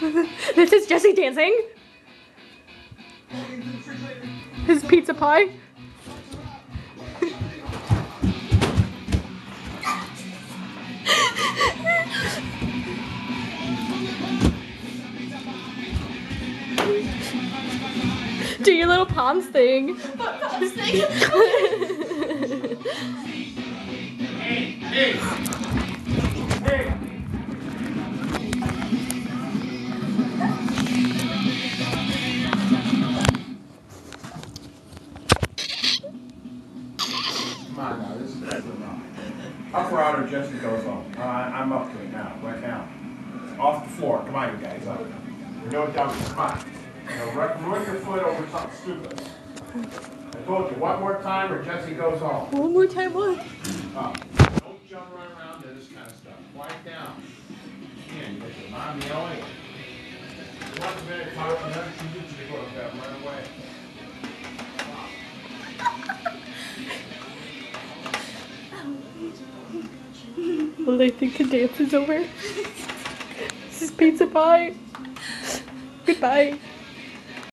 This is Jesse dancing. His pizza pie. Do your little palms thing. Palms thing. Hey. Come on now, this is better enough. Up or out or Jesse goes home. I'm up to it now, right now. Off the floor. Come on, you guys, up. You're no dummies. Come on. Ruin your foot over something stupid. I told you, one more time or Jesse goes home. One more time, what? Don't jump around to this kind of stuff. Quiet down. Man, you get your mom yelling. You want a minute to talk to them, she needs you to go to bed right away. Well, I think the dance is over. This is pizza pie. Goodbye.